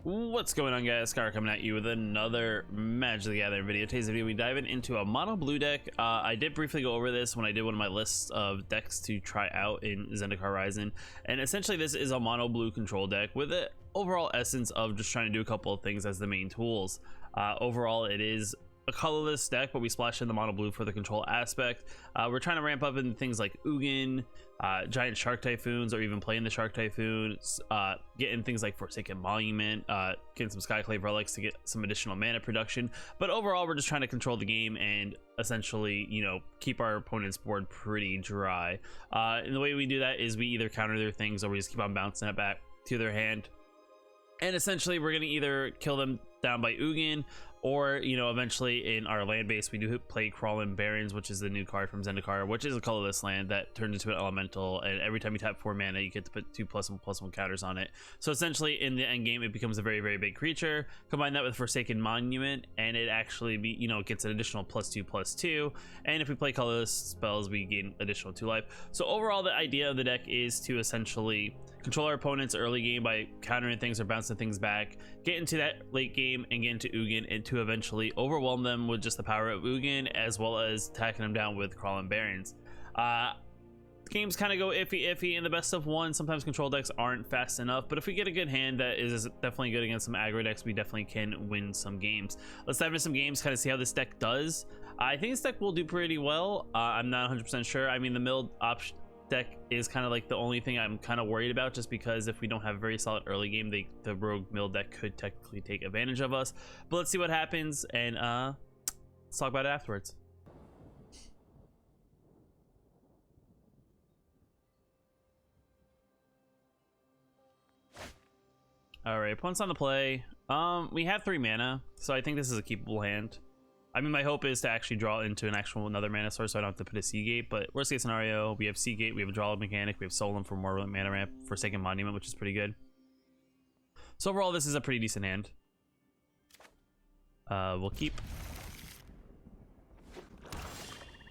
What's going on, guys? Scar coming at you with another Magic the Gathering video. Today's video, we dive into a mono blue deck. I did briefly go over this when I did one of my lists of decks to try out in Zendikar Horizon, and essentially this is a mono blue control deck with the overall essence of just trying to do a couple of things as the main tools. Overall, it is a colorless deck, but we splash in the mono blue for the control aspect. We're trying to ramp up in things like Ugin, giant shark typhoons, or even playing the shark typhoons, getting things like Forsaken Monument, getting some skyclave relics to get some additional mana production. But overall, we're just trying to control the game and essentially, you know, keep our opponent's board pretty dry. And the way we do that is we either counter their things or we just keep on bouncing it back to their hand. And essentially, we're going to either kill them down by Ugin, or, you know, eventually in our land base, we do play Crawling Barrens, which is the new card from Zendikar, which is a colorless land that turns into an elemental. And every time you tap 4 mana, you get to put 2+1/+1 counters on it. So essentially, in the end game, it becomes a very, very big creature. Combine that with Forsaken Monument, and it actually gets an additional +2/+2. And if we play colorless spells, we gain additional 2 life. So overall, the idea of the deck is to essentially control our opponent's early game by countering things or bouncing things back, get into that late game and get into Ugin, and to eventually overwhelm them with just the power of Ugin, as well as tacking them down with Crawling Barrens. Games kind of go iffy in the best of one. Sometimes control decks aren't fast enough, but if we get a good hand that is definitely good against some aggro decks, we definitely can win some games. Let's dive into some games, kind of see how this deck does. I think this deck will do pretty well. I'm not 100% sure. I mean, the milled option deck is kind of like the only thing I'm kind of worried about, just because if we don't have a very solid early game, the rogue mill deck could technically take advantage of us. But let's see what happens, and let's talk about it afterwards. All right, opponent's on the play. We have 3 mana, so I think this is a keepable hand. I mean, my hope is to actually draw into another mana source, so I don't have to put a Seagate. But worst case scenario, we have Seagate, we have a draw mechanic, we have Solemn for more mana ramp, Forsaken Monument, which is pretty good. So overall, this is a pretty decent hand. We'll keep.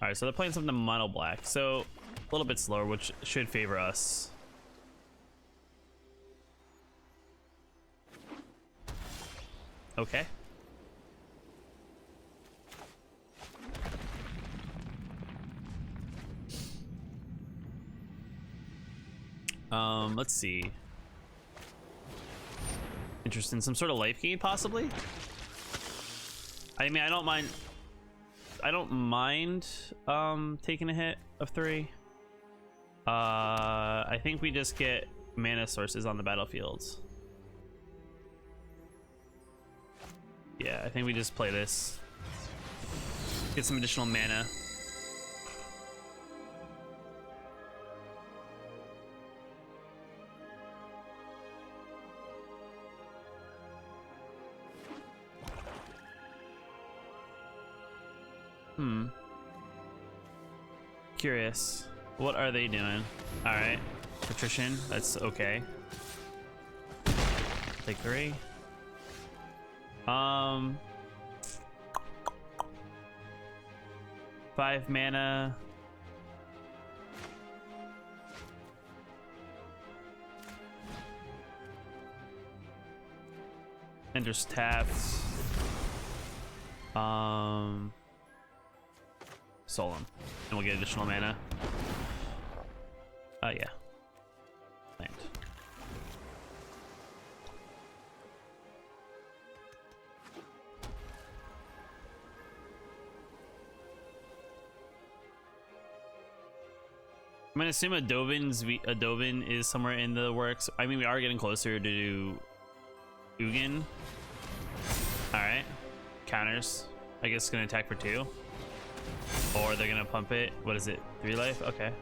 All right, so they're playing something mono black, so a little bit slower, which should favor us. Okay. Let's see. Interesting. Some sort of life gain, possibly. I mean, I don't mind taking a hit of 3. I think we just get mana sources on the battlefield. Yeah, I think we just play this. Get some additional mana. Curious. What are they doing? All right, Patrician. That's okay. Take 3. 5 mana. And just tapped. Solemn, and we'll get additional mana. Yeah. Land. I'm gonna assume Adovin is somewhere in the works. I mean, we are getting closer to Ugin. All right, counters. I guess it's gonna attack for 2. Or they're gonna pump it. What is it? 3 life? Okay.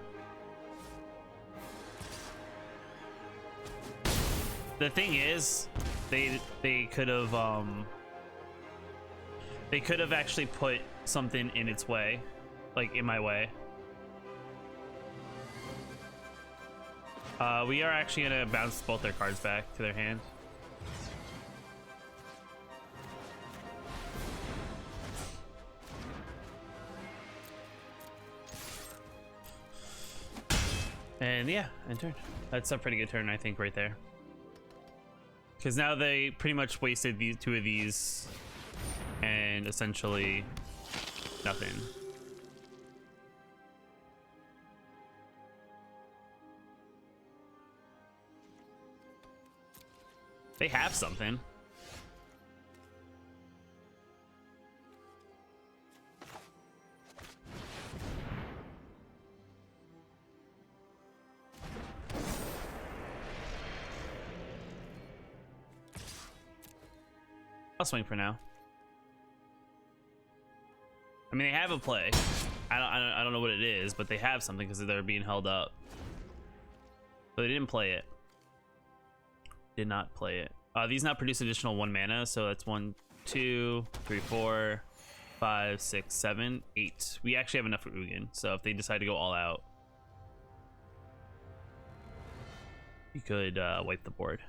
The thing is, they could have actually put something in its way, like in my way. We are actually gonna bounce both their cards back to their hand. And yeah, end turn. That's a pretty good turn, I think, right there. Because now they pretty much wasted these 2 of these and essentially nothing. They have something. I'll swing for now. I mean, they have a play. I don't know what it is, but they have something because they're being held up. But they didn't play it. Did not play it. These now produce additional 1 mana, so that's 1, 2, 3, 4, 5, 6, 7, 8. We actually have enough for Ugin, so if they decide to go all out, you could wipe the board.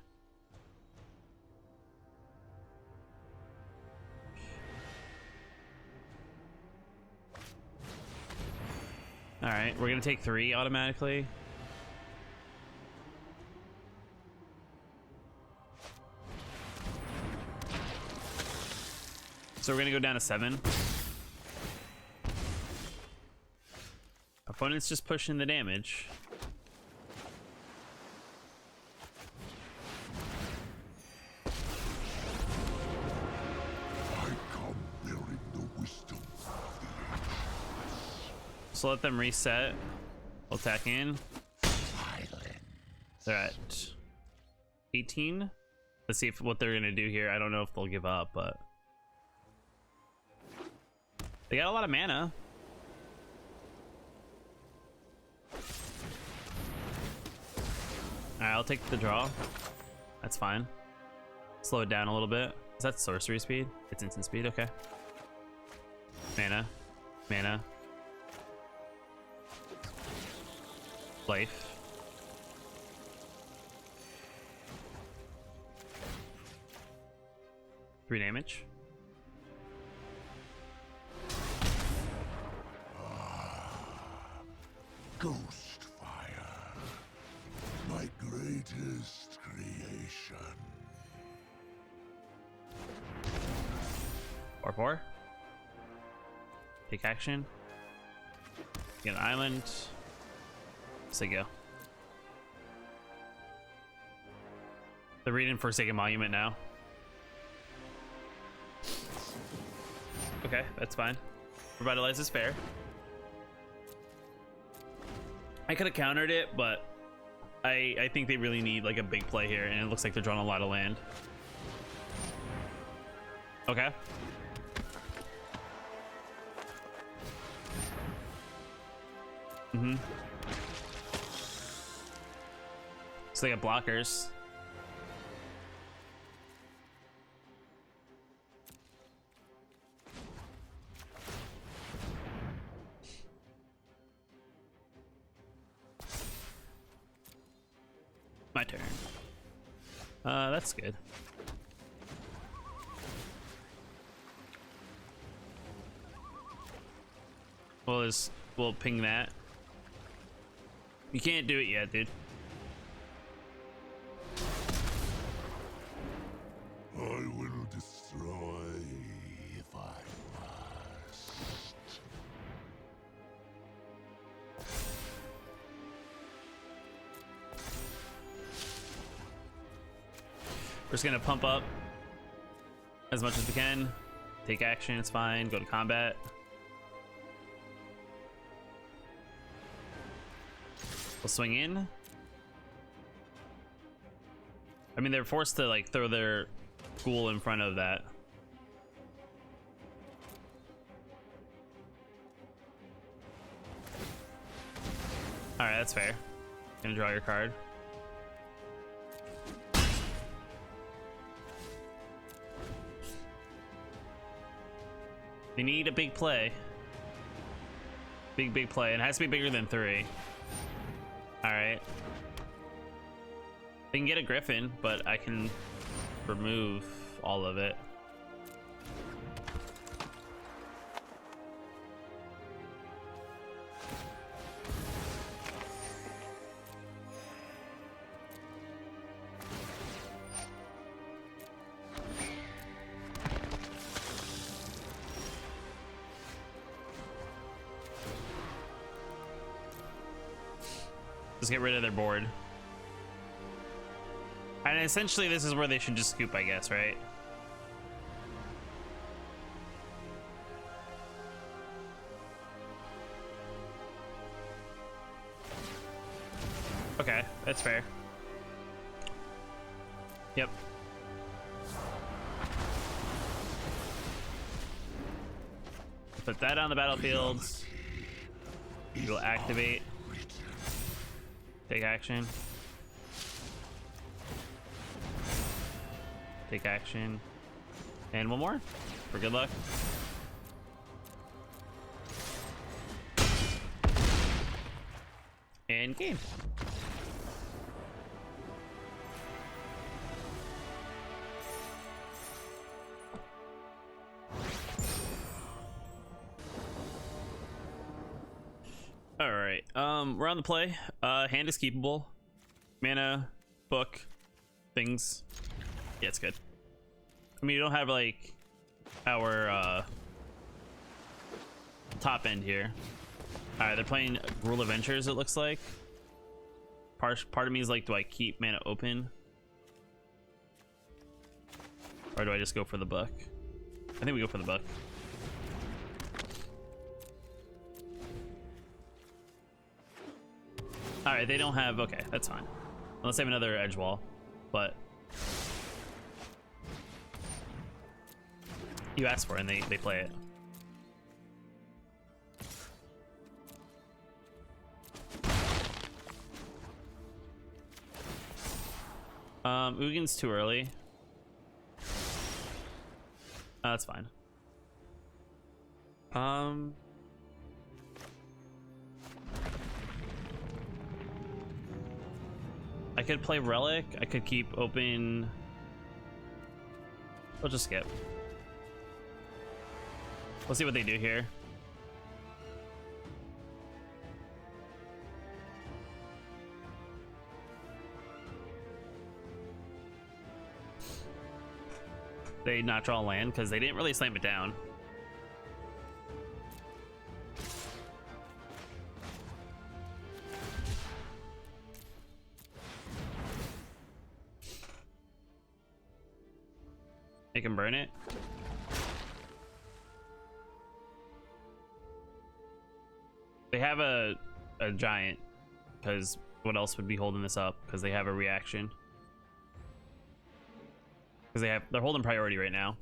All right, we're gonna take 3 automatically. So we're gonna go down to 7. Opponent's just pushing the damage. So let them reset. We'll attack in. They're at 18. Let's see what they're gonna do here. I don't know if they'll give up, but they got a lot of mana. Alright, I'll take the draw. That's fine. Slow it down a little bit. Is that sorcery speed? It's instant speed, okay. Mana. Mana. Life. Three damage. Ghost fire, my greatest creation. 4/4. Take action. Get an island. So go. They're reading Forsaken Monument now. Okay, that's fine. Revitalize is fair. I could have countered it, but I think they really need like a big play here, and it looks like they're drawing a lot of land. Okay. Mm-hmm. So they got blockers. My turn. That's good. We'll ping that. You can't do it yet, dude. I will destroy if I must. We're just gonna pump up as much as we can. Take action, it's fine. Go to combat. We'll swing in. I mean, they're forced to like throw their ghoul in front of that. All right, that's fair. Gonna draw your card. They need a big play. Big play, and it has to be bigger than 3. All right. They can get a griffin, but I can remove all of it. Just get rid of their board. And essentially this is where they should just scoop, I guess, right? Okay, that's fair. Yep. Put that on the battlefield. You'll activate. Take action. Take action. And one more for good luck. And game. All right, we're on the play. Hand is keepable. Mana, book, things. Yeah, it's good. I mean, you don't have like our top end here. All right, they're playing Rule Adventures. It looks like. Part of me is like, do I keep mana open, or do I just go for the book? I think we go for the book. All right, they don't have. Okay, that's fine. Unless they have another edge wall, but you asked for it and they play it. Ugin's too early. That's fine. I could play Relic. I could keep open. We'll just skip. We'll see what they do here. They not draw land because they didn't really slam it down. They can burn it. They have a giant, because what else would be holding this up? Because they have a reaction. Because they're holding priority right now.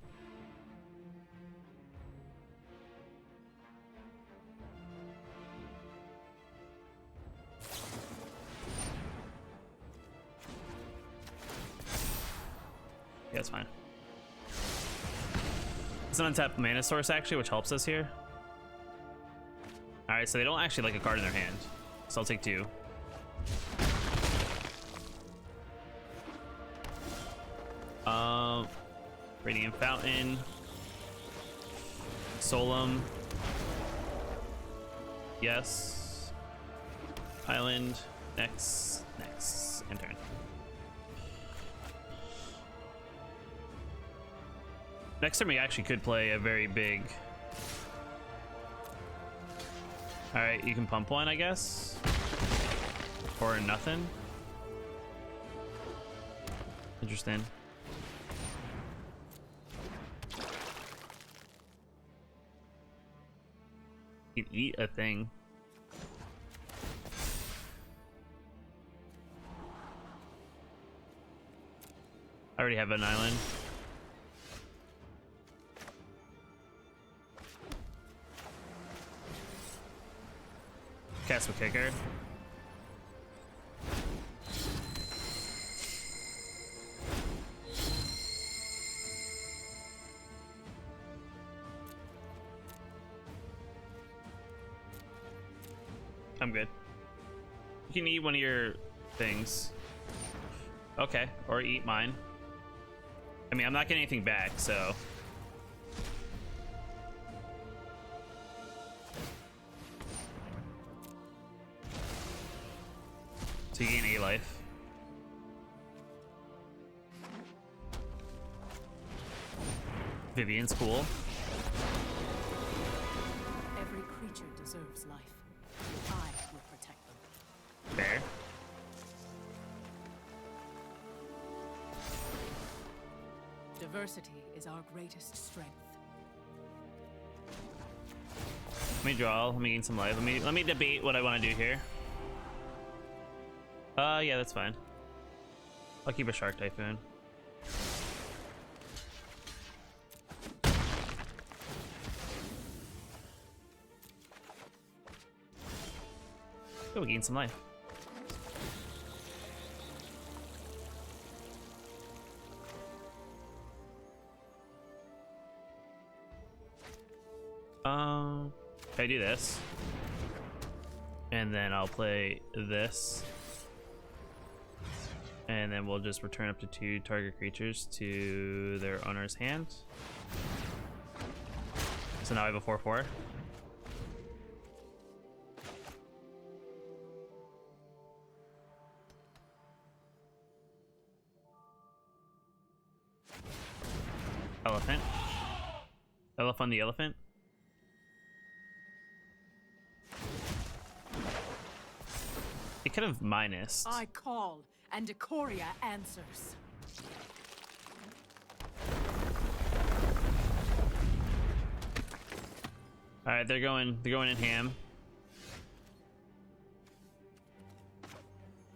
Yeah, it's fine. It's an untapped mana source actually, which helps us here. All right, so they don't actually like a card in their hand, so I'll take 2. Radiant Fountain, Solemn, yes, Island, next, and turn. Next turn we actually could play a very big. All right, you can pump one, I guess, or nothing. Interesting. You can eat a thing. I already have an island. Cast with kicker. I'm good. You can eat one of your things. Okay, or eat mine. I mean, I'm not getting anything back, so. So you gain 8 life. Vivian's cool. Every creature deserves life. I will protect them. Fair. Diversity is our greatest strength. Let me draw. Let me gain some life. Let me debate what I want to do here. Yeah, that's fine. I'll keep a Shark Typhoon. Oh, we gain some life. I do this, and then I'll play this, and then we'll just return up to 2 target creatures to their owner's hand. So now I have a 4/4. Elephant. Elephant the elephant. It could have minused. I call, and Ikoria answers. All right, they're going in ham.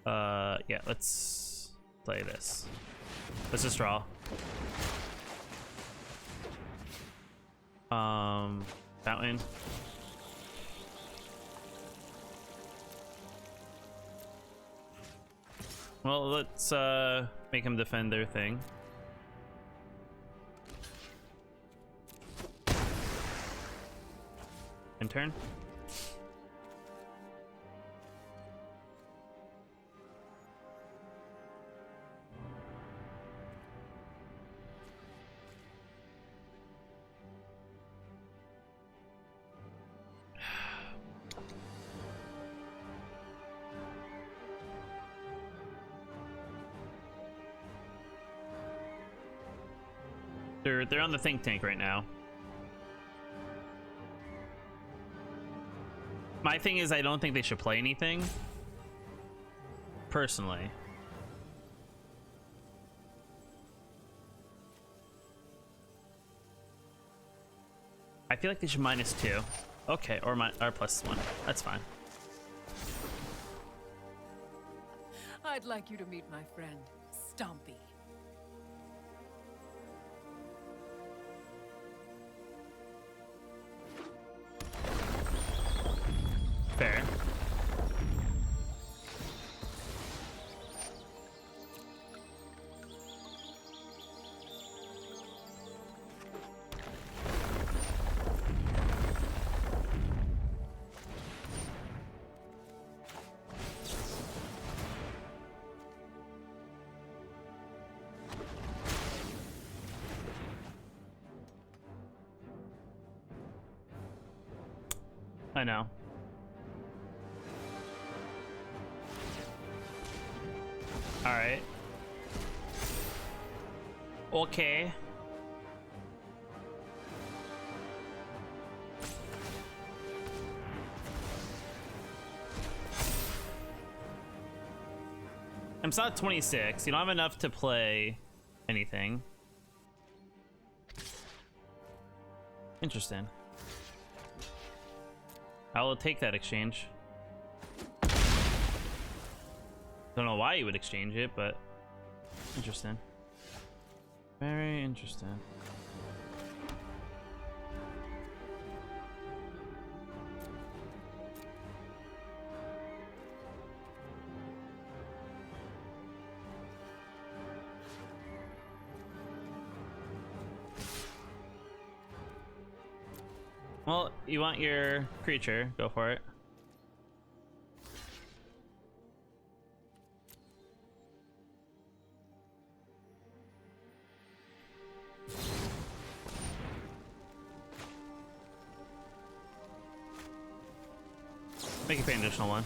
Yeah, let's play this. Let's just draw. Fountain. Well, let's make them defend their thing. In turn. They're on the think tank right now. My thing is, I don't think they should play anything. Personally. I feel like they should -2. Okay, or +1. That's fine. I'd like you to meet my friend, Stompy. Fair. I know. All right. Okay. I'm still at 26. You don't have enough to play anything. Interesting. I will take that exchange. Don't know why you would exchange it, but interesting. Very interesting. Well, you want your creature, go for it. Make it pay an additional 1.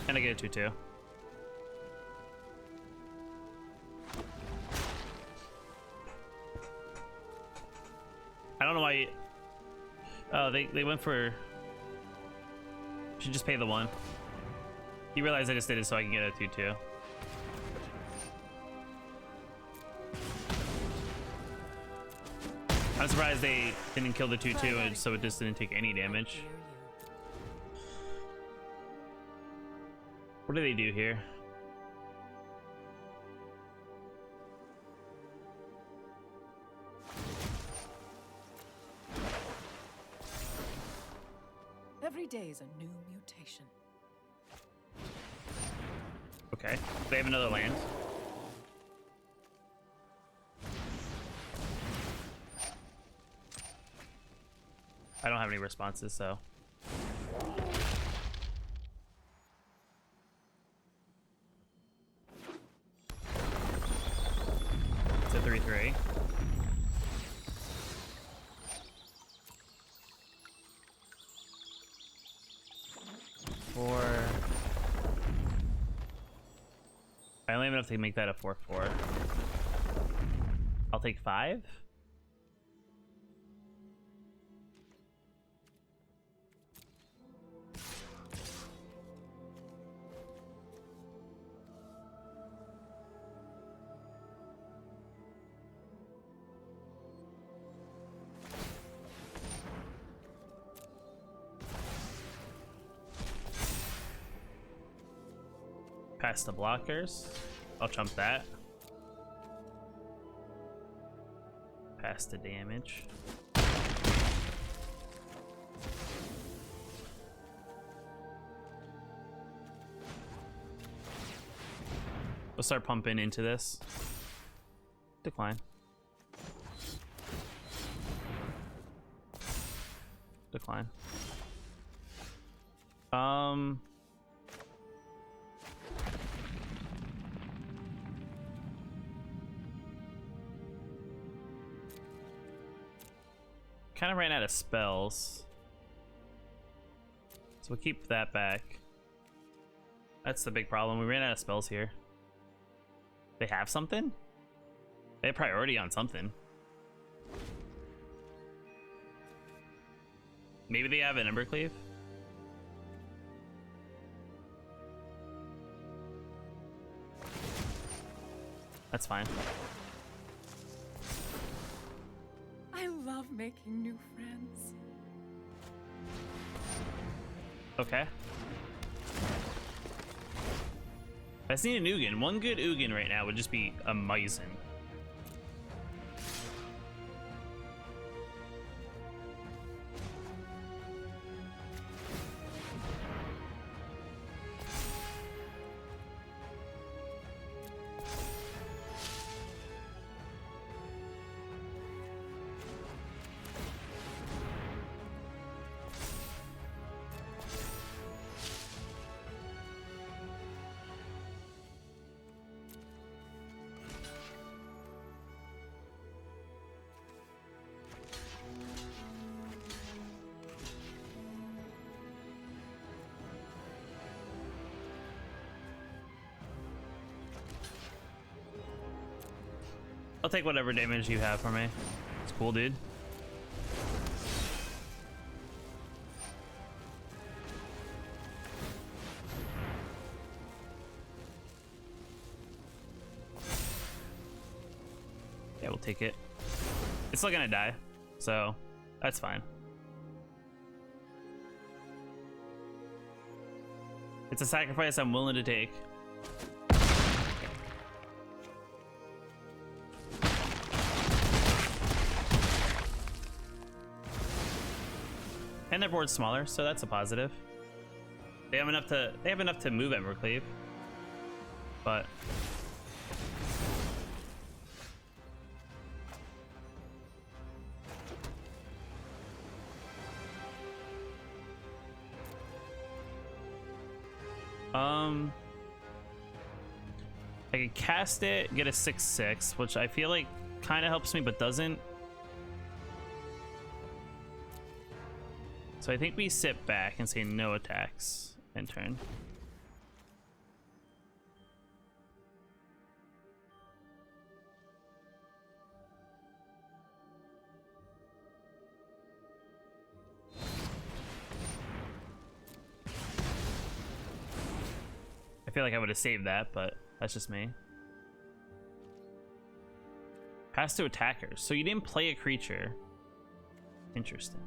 And I get a 2/2. I don't know why you... Oh, they went for... Should just pay the 1. You realize I just did it so I can get a 2/2. I'm surprised they didn't kill the 2/2, and so it just didn't take any damage. Dare you. What do they do here? Every day is a new mutation. Okay, they have another land. I don't have any responses, so. It's a 3/3. I only have enough to make that a 4/4. I'll take 5. Past the blockers. I'll chump that. Past the damage. We'll start pumping into this. Decline. Decline. Kind of ran out of spells, so we'll keep that back. That's the big problem. We ran out of spells here. They have something? They have priority on something. Maybe they have an Embercleave? That's fine. I love making new friends. Okay. I just need an Ugin. One good Ugin right now would just be amazing. I'll take whatever damage you have for me. It's cool, dude. Yeah, we'll take it. It's still gonna die, so that's fine. It's a sacrifice I'm willing to take. And their board's smaller, so that's a positive. They have enough to move Embercleave, but I can cast it, get a 6/6, which I feel like kind of helps me, but doesn't. So I think we sit back and say no attacks and turn. I feel like I would have saved that, but that's just me. Pass to attackers. So you didn't play a creature. Interesting.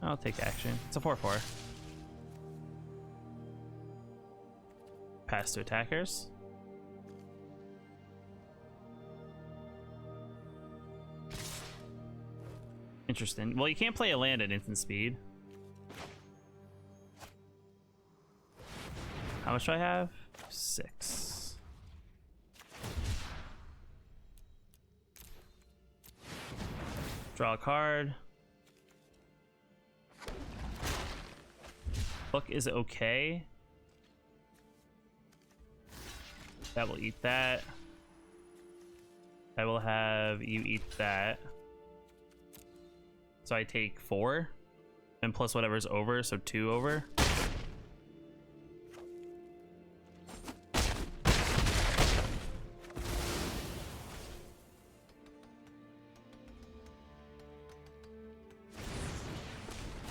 I'll take action. It's a 4/4. Pass to attackers. Interesting. Well, you can't play a land at instant speed. How much do I have? 6. Draw a card. Book is okay. That will eat that. I will have you eat that. So I take 4. And plus whatever's over, so 2 over.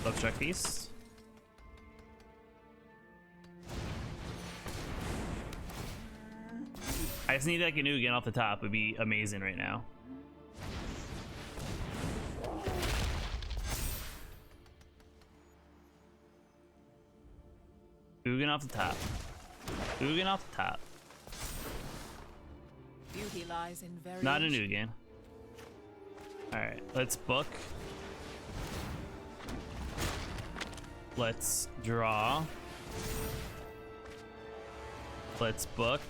Love Struck Beast. I just need like an Ugin off the top. Would be amazing right now. Ugin off the top. Ugin off the top. Beauty lies in variation. Not an Ugin. Alright, let's book. Let's draw. Let's book.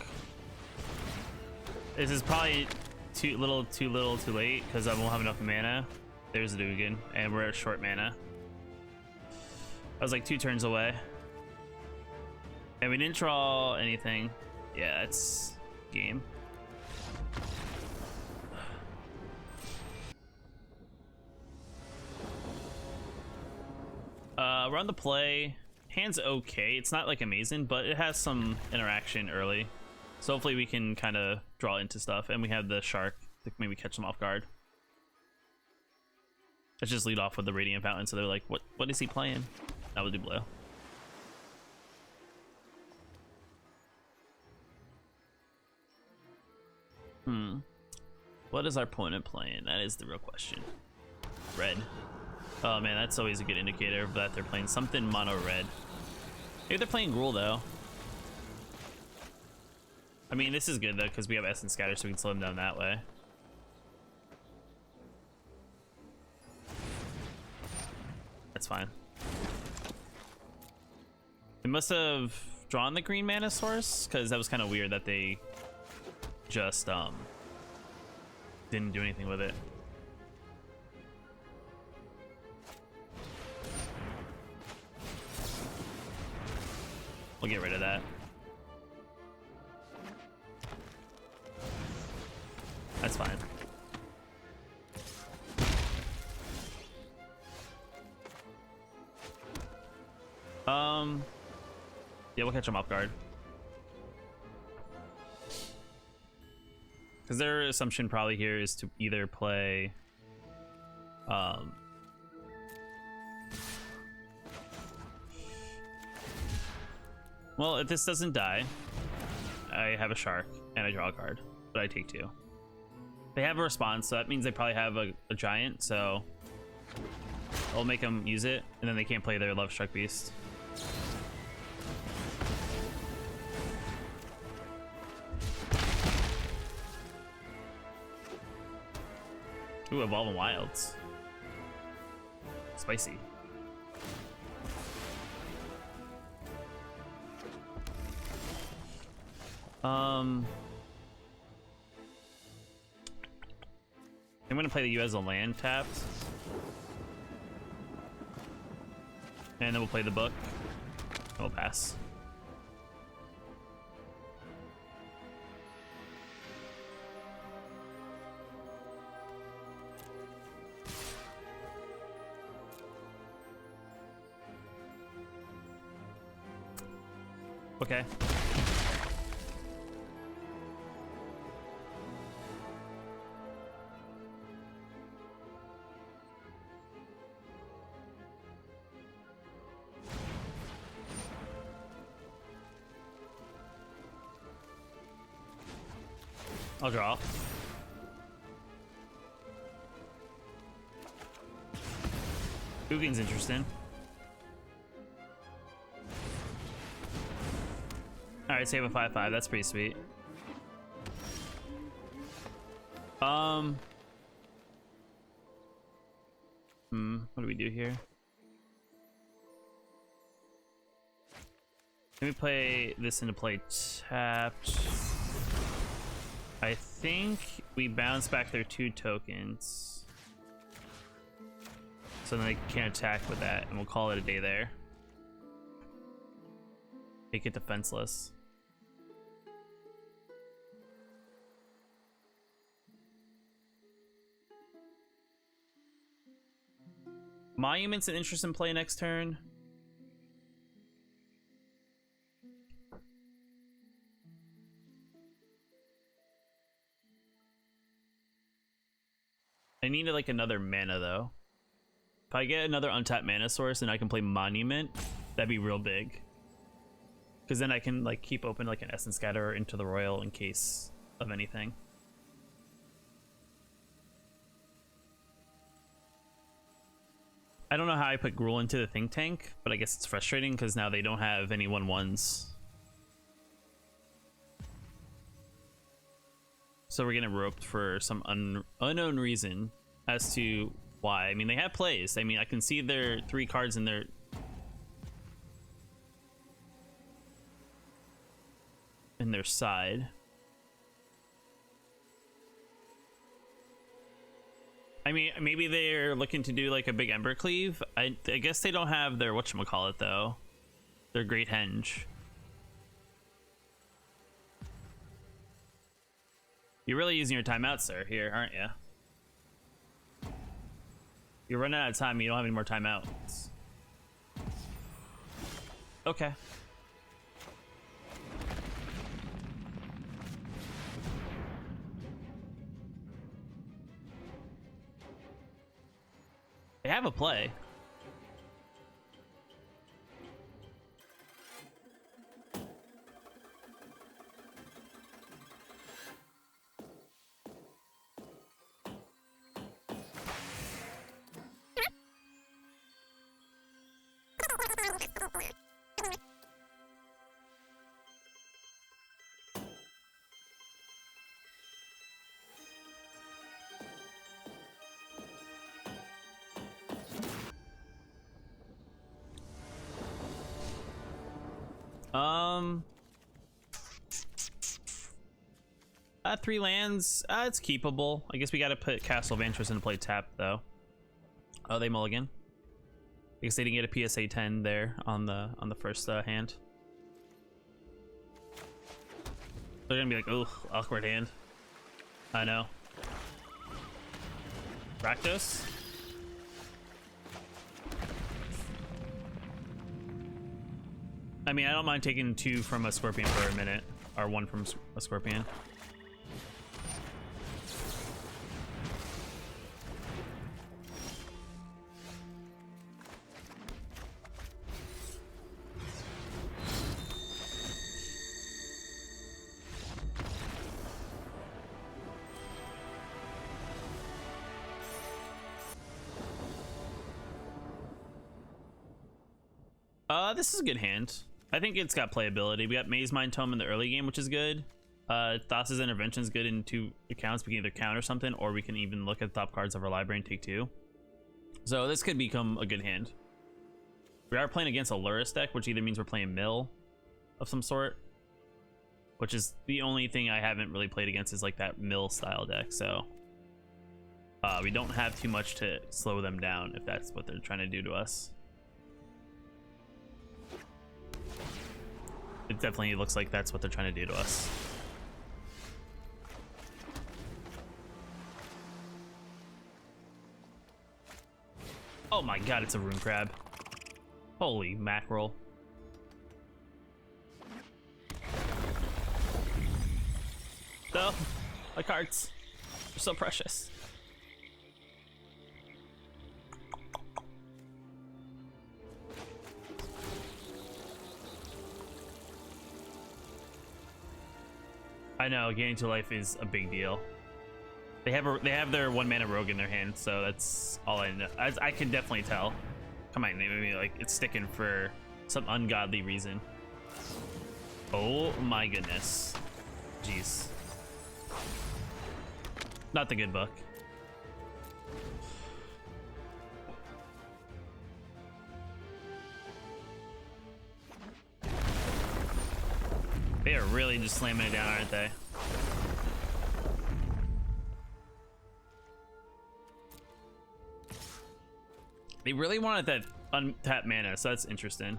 This is probably too little, too late, because I won't have enough mana. There's the Ugin, and we're at short mana. I was like 2 turns away. And we didn't draw anything. Yeah, it's game. We're on the play. Hand's okay. It's not like amazing, but it has some interaction early. So hopefully we can kind of draw into stuff. And we have the shark to maybe catch them off guard. Let's just lead off with the Radiant Fountain. So they're like, what is he playing? That would do blue. What is our opponent playing? That is the real question. Red. Oh man, that's always a good indicator that they're playing something mono red. Maybe they're playing Gruul though. I mean, this is good though because we have Essence Scatter, so we can slow them down that way. That's fine. They must have drawn the green mana source because that was kind of weird that they just didn't do anything with it. We'll get rid of that. That's fine. Yeah, we'll catch them off guard. Because their assumption probably here is to either play well, if this doesn't die, I have a shark and I draw a card, but I take 2. They have a response, so that means they probably have a giant, so I'll make them use it, and then they can't play their Love Struck Beast. Ooh, Evolving Wilds. Spicy. I'm gonna play you as a land tapped. And then we'll play the book. And we'll pass. Okay. I'll draw. Ugin's interesting. Alright, save a 5/5. That's pretty sweet. What do we do here? Let me play this into play tapped. I think we bounce back their 2 tokens. So then they can't attack with that, and we'll call it a day there. Make it defenseless. Monument's an interesting play next turn. I need like another mana though. If I get another untapped mana source and I can play Monument, that'd be real big. Because then I can like keep open like an Essence Scatterer into the Royal in case of anything. I don't know how I put Gruul into the Think Tank, but I guess it's frustrating because now they don't have any 1/1s. So we're getting roped for some unknown reason as to why. I mean, they have plays. I mean, I can see their 3 cards in their side. I mean, maybe they're looking to do like a big Embercleave. I guess they don't have their whatchamacallit though. Their Great Henge. You're really using your timeout, sir, here, aren't you? You're running out of time. You don't have any more timeouts. Okay. They have a play. At 3 lands, it's keepable. I guess we gotta put Castle of Ventress into play tap though. Oh, they mulligan. I guess they didn't get a PSA 10 there on the first hand. They're gonna be like, oh, awkward hand. I know. Rakdos? I mean, I don't mind taking 2 from a Scorpion for a minute, or 1 from a Scorpion. This is a good hand. I think it's got playability. We got Maze Mind Tome in the early game, which is good. Thassa's Intervention is good in 2 accounts. We can either counter something, or we can even look at the top cards of our library and take 2. So this could become a good hand. We are playing against a Lurrus deck, which either means we're playing Mill of some sort, which is the only thing I haven't really played against is like that Mill style deck. So we don't have too much to slow them down if that's what they're trying to do to us. It definitely looks like that's what they're trying to do to us. Oh my god, it's a Rune Crab. Holy mackerel. No, my cards are so precious. I know gaining 2 life is a big deal. They have their 1 mana rogue in their hand, so that's all I know. I can definitely tell. Come on, maybe like it's sticking for some ungodly reason. Oh my goodness, jeez, not the good book. They are really just slamming it down, aren't they? They really wanted that untapped mana, so that's interesting.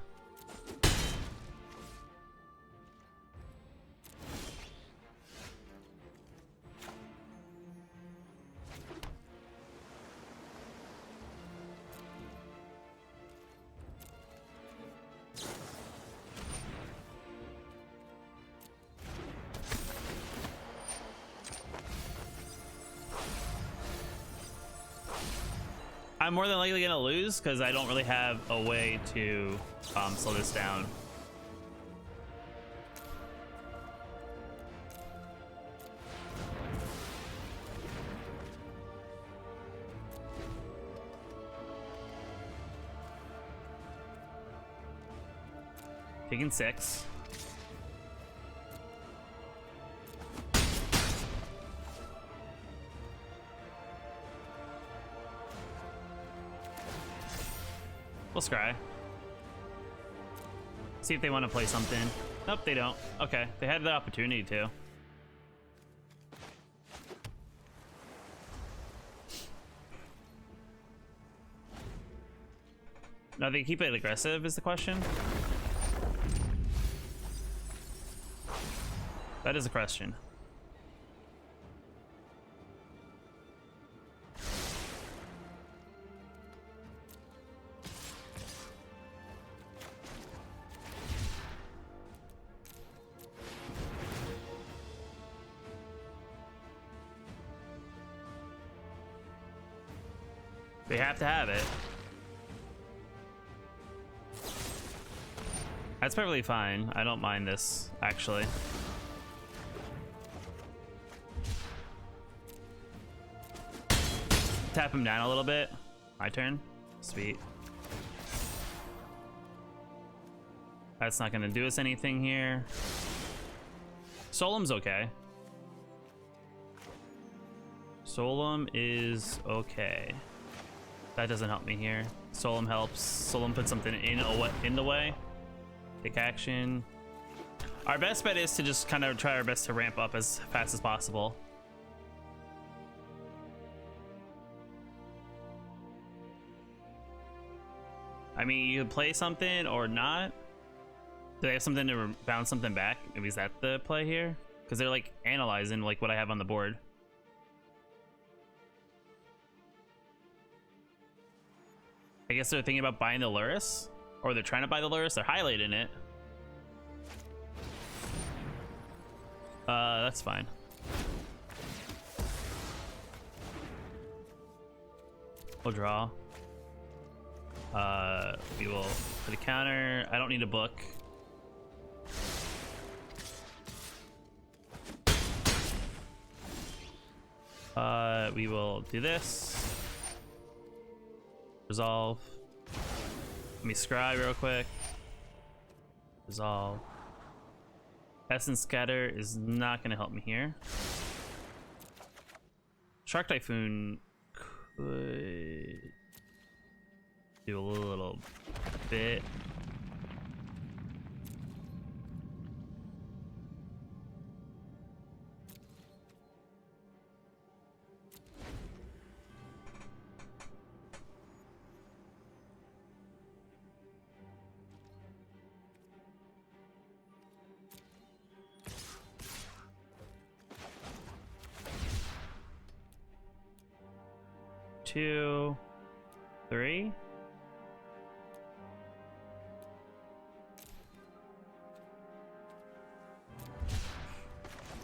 I'm more than likely gonna lose because I don't really have a way to slow this down. Taking 6. We'll scry. See if they want to play something. Nope, they don't. Okay, they had the opportunity to. No, they keep it aggressive is the question. That is a question. They have to have it. That's perfectly fine. I don't mind this, actually. Tap him down a little bit. My turn. Sweet. That's not gonna do us anything here. Solemn's okay. Solemn is okay. That doesn't help me here. Solemn helps. Solemn puts something in the way. Take action. Our best bet is to just kind of try our best to ramp up as fast as possible. I mean, you could play something or not. Do they have something to bounce something back? Maybe is that the play here? Because they're like analyzing like what I have on the board. I guess they're thinking about buying the Luris, or they're trying to buy the Luris. They're highlighting it. That's fine. We'll draw. We will put a counter. I don't need a book. We will do this. Resolve. Let me scry real quick. Resolve. Essence Scatter is not going to help me here. Shark Typhoon could do a little bit. Two, 3.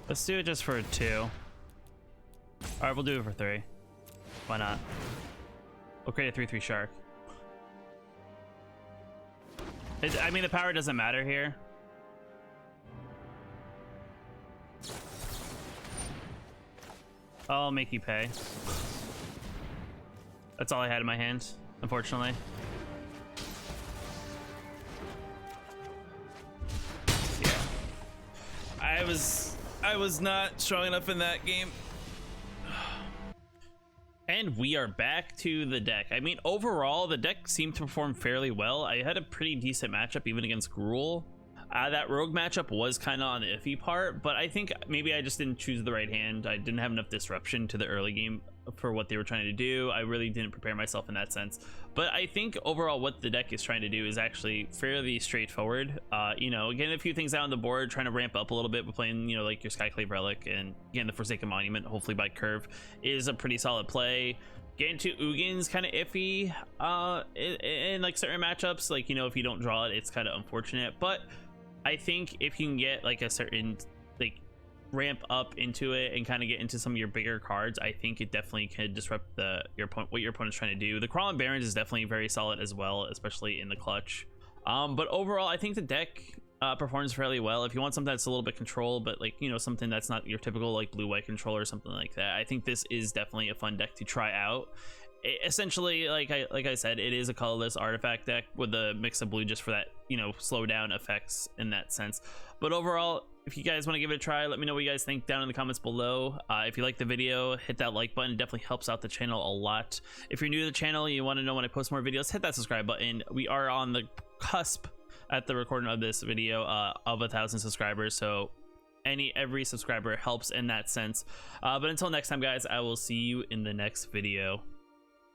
Let's do it just for 2. All right, we'll do it for 3. Why not? We'll create a 3/3 shark. I mean, the power doesn't matter here. I'll make you pay. That's all I had in my hand, unfortunately. Yeah. I was not strong enough in that game. And we are back to the deck. I mean, overall, the deck seemed to perform fairly well. I had a pretty decent matchup even against Gruul. That rogue matchup was kind of on the iffy part, but I think maybe I just didn't choose the right hand. I didn't have enough disruption to the early game for what they were trying to do. I really didn't prepare myself in that sense. But I think overall what the deck is trying to do is actually fairly straightforward. You know, getting a few things out on the board, trying to ramp up a little bit with playing, you know, like your Skyclave Relic and again the Forsaken Monument, hopefully by curve, is a pretty solid play. Getting to Ugin's kind of iffy in like certain matchups. Like, you know, if you don't draw it, it's kind of unfortunate. But I think if you can get like a certain like ramp up into it and kind of get into some of your bigger cards, I think it definitely can disrupt what your opponent's trying to do. The Crawling Barrens is definitely very solid as well, especially in the clutch. But overall, I think the deck performs fairly well. If you want something that's a little bit control, but like, you know, something that's not your typical like blue-white control or something like that, I think this is definitely a fun deck to try out. Essentially, like I said, it is a colorless artifact deck with a mix of blue just for that, you know, slow down effects in that sense. But overall, if you guys want to give it a try, let me know what you guys think down in the comments below. If you like the video, hit that like button. It definitely helps out the channel a lot. If you're new to the channel and you want to know when I post more videos, hit that subscribe button. We are on the cusp at the recording of this video of 1,000 subscribers, so every subscriber helps in that sense. But until next time, guys, I will see you in the next video.